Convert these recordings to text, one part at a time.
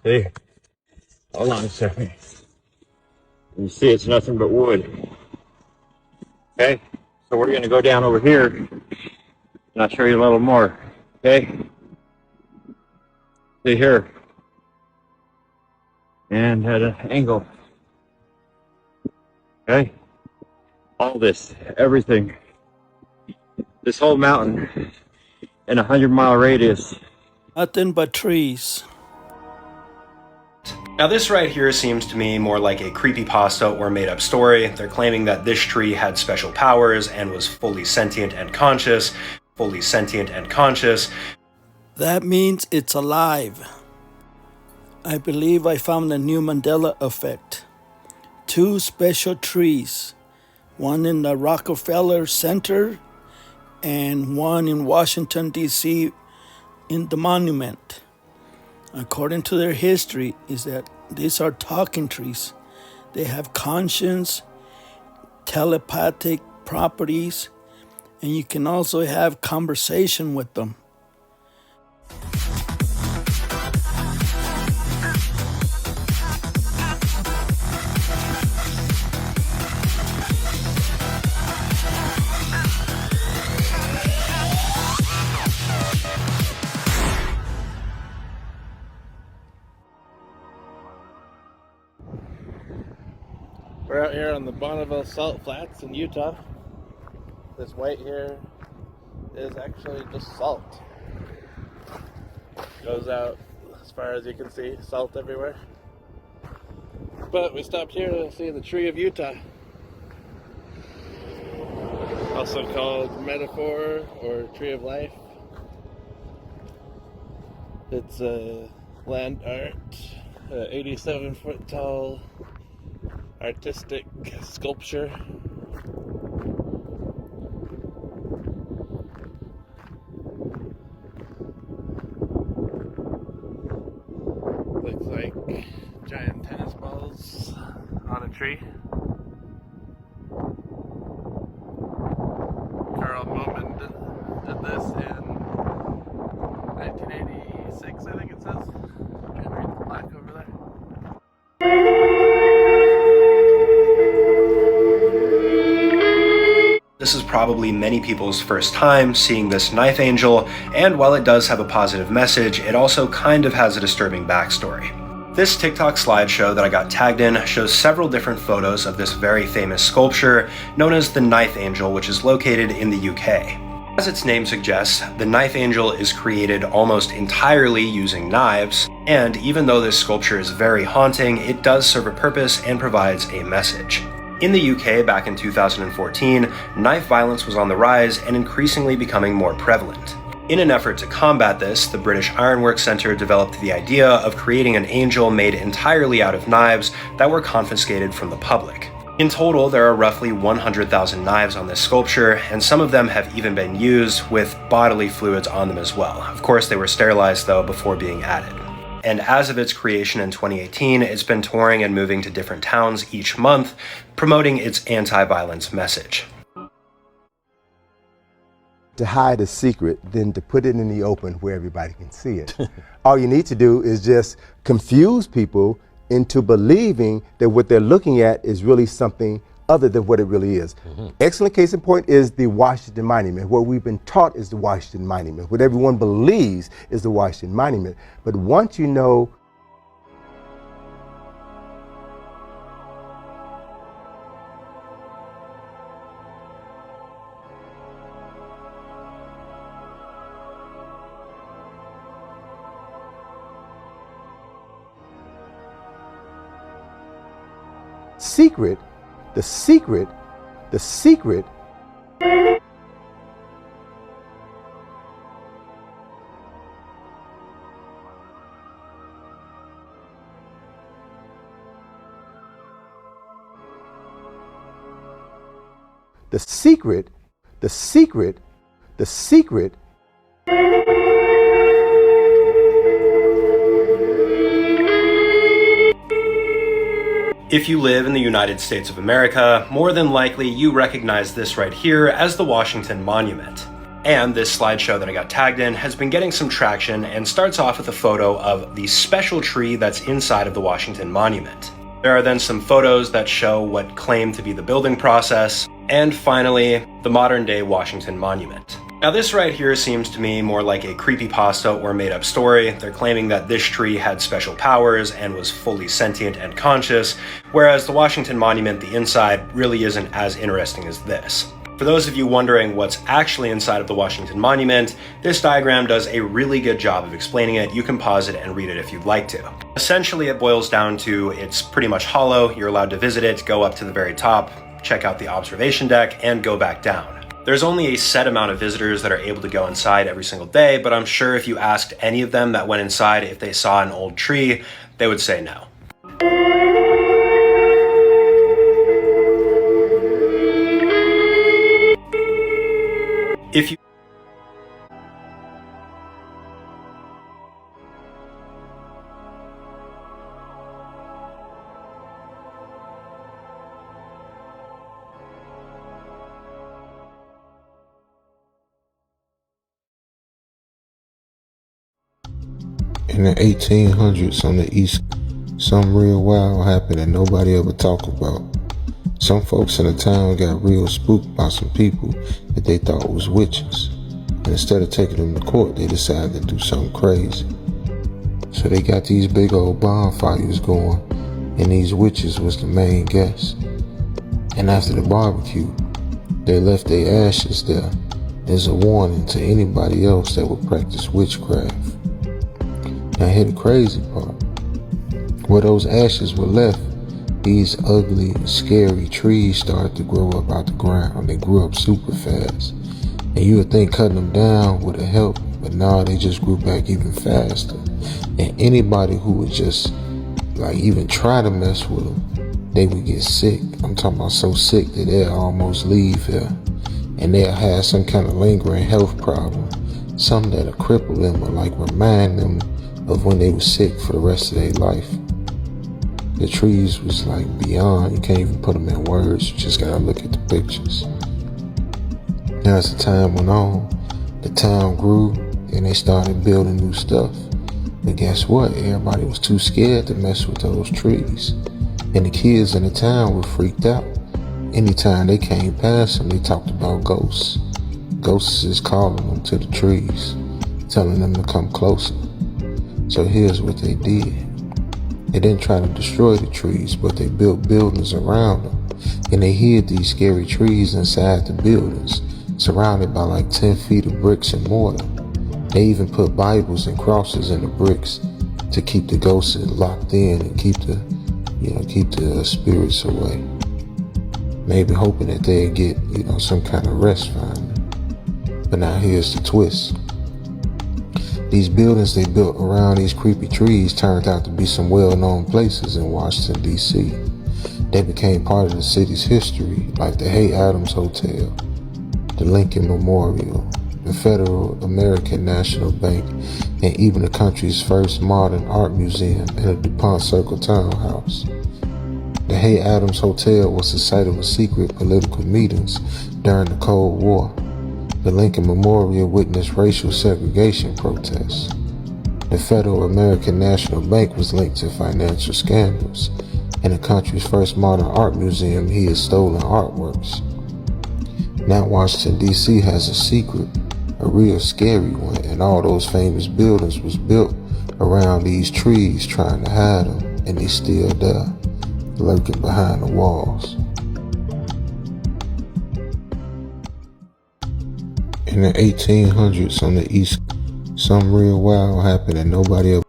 See? Hold on a second. You see it's nothing but wood. Okay? So we're going to go down over here and I'll show you a little more. Okay? See here. And at an angle. Okay? All this, everything. This whole mountain in a 100-mile radius. Nothing but trees. Now this right here seems to me more like a creepypasta or made-up story. They're claiming that this tree had special powers and was fully sentient and conscious. That means it's alive. I believe I found a new Mandela effect. 2 special trees. One in the Rockefeller Center and one in Washington, D.C. in the monument. According to their history, is that these are talking trees. They have conscience, telepathic properties, and you can also have conversation with them. We're out here on the Bonneville Salt Flats in Utah. This white here is actually just salt. Goes out as far as you can see, salt everywhere. But we stopped here to see the Tree of Utah. Also called Metaphor or Tree of Life. It's a land art, 87-foot tall artistic sculpture. Looks like giant tennis balls on a tree. Carl Moman did this in 1986, I think it says. I'm trying to read the plaque over there. This is probably many people's first time seeing this knife angel, and while it does have a positive message, it also kind of has a disturbing backstory. This TikTok slideshow that I got tagged in shows several different photos of this very famous sculpture known as the Knife Angel, which is located in the UK. As its name suggests, the Knife Angel is created almost entirely using knives, and even though this sculpture is very haunting, it does serve a purpose and provides a message. In the UK back in 2014, knife violence was on the rise and increasingly becoming more prevalent. In an effort to combat this, the British Ironworks Centre developed the idea of creating an angel made entirely out of knives that were confiscated from the public. In total, there are roughly 100,000 knives on this sculpture, and some of them have even been used with bodily fluids on them as well. Of course, they were sterilized though before being added. And as of its creation in 2018, it's been touring and moving to different towns each month, promoting its anti-violence message. To hide a secret than to put it in the open where everybody can see it. All you need to do is just confuse people into believing that what they're looking at is really something other than what it really is. Excellent case in point is the Washington Monument. What we've been taught is the Washington Monument. What everyone believes is the Washington Monument. But once you know secret, the secret, the secret the secret, the secret, the secret If you live in the United States of America, more than likely you recognize this right here as the Washington Monument. And this slideshow that I got tagged in has been getting some traction and starts off with a photo of the special tree that's inside of the Washington Monument. There are then some photos that show what claim to be the building process, and finally, the modern-day Washington Monument. Now this right here seems to me more like a creepypasta or made-up story. They're claiming that this tree had special powers and was fully sentient and conscious, whereas the Washington Monument, the inside, really isn't as interesting as this. For those of you wondering what's actually inside of the Washington Monument, this diagram does a really good job of explaining it. You can pause it and read it if you'd like to. Essentially, it boils down to it's pretty much hollow. You're allowed to visit it, go up to the very top, check out the observation deck, and go back down. There's only a set amount of visitors that are able to go inside every single day, but I'm sure if you asked any of them that went inside if they saw an old tree, they would say no. If you In the 1800s on the East, something real wild happened that nobody ever talked about. Some folks in the town got real spooked by some people that they thought was witches. And instead of taking them to court, they decided to do something crazy. So they got these big old bonfires going, and these witches was the main guests. And after the barbecue, they left their ashes there as a warning to anybody else that would practice witchcraft. Now here the crazy part. Where those ashes were left, these ugly, scary trees started to grow up out the ground. They grew up super fast. And you would think cutting them down would have helped, but no, they just grew back even faster. And anybody who would just even try to mess with them, they would get sick. I'm talking about so sick that they'll almost leave here. And they'll have some kind of lingering health problem. Something that'll cripple them or remind them of when they were sick for the rest of their life. The trees was beyond, you can't even put them in words, you just gotta look at the pictures. Now as the time went on, the town grew and they started building new stuff. But guess what? Everybody was too scared to mess with those trees. And the kids in the town were freaked out. Anytime they came past them, they talked about ghosts. Ghosts is calling them to the trees, telling them to come closer. So here's what they did. They didn't try to destroy the trees, but they built buildings around them. And they hid these scary trees inside the buildings, surrounded by 10 feet of bricks and mortar. They even put Bibles and crosses in the bricks to keep the ghosts locked in and keep the spirits away. Maybe hoping that they'd get, some kind of rest finally. But now here's the twist. These buildings they built around these creepy trees turned out to be some well-known places in Washington, D.C. They became part of the city's history, like the Hay Adams Hotel, the Lincoln Memorial, the Federal American National Bank, and even the country's first modern art museum and the DuPont Circle Townhouse. The Hay Adams Hotel was the site of a secret political meetings during the Cold War. The Lincoln Memorial witnessed racial segregation protests. The Federal American National Bank was linked to financial scandals, and the country's first modern art museum hid stolen artworks. Now Washington, D.C. has a secret, a real scary one, and all those famous buildings was built around these trees trying to hide them, and they still there, lurking behind the walls. In the 1800s on the East, something real wild happened that nobody ever.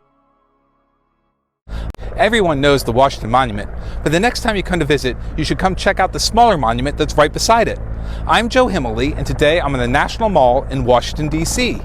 Everyone knows the Washington Monument, but the next time you come to visit, you should come check out the smaller monument that's right beside it. I'm Joe Himmelly, and today I'm in the National Mall in Washington, D.C.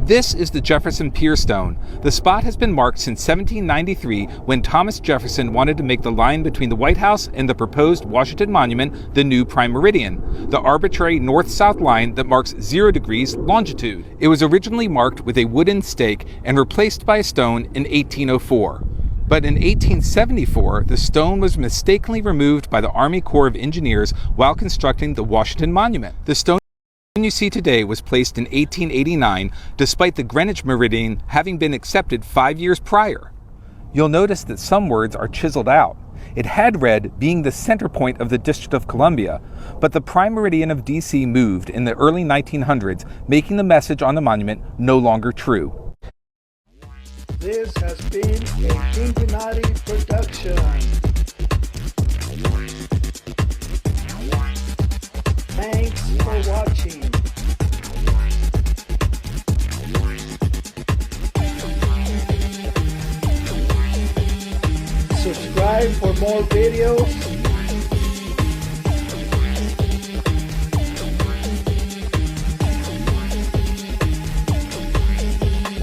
This is the Jefferson Pier Stone. The spot has been marked since 1793 when Thomas Jefferson wanted to make the line between the White House and the proposed Washington Monument the new prime meridian, the arbitrary north-south line that marks 0 degrees longitude. It was originally marked with a wooden stake and replaced by a stone in 1804. But in 1874, the stone was mistakenly removed by the Army Corps of Engineers while constructing the Washington Monument. The stone one you see today was placed in 1889, despite the Greenwich Meridian having been accepted 5 years prior. You'll notice that some words are chiseled out. It had read being the center point of the District of Columbia, but the prime meridian of DC moved in the early 1900s, making the message on the monument no longer true. This has been a Cincinnati production. Thanks for watching. Subscribe for more videos.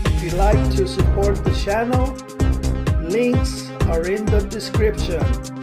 If you'd like to support the channel, links are in the description.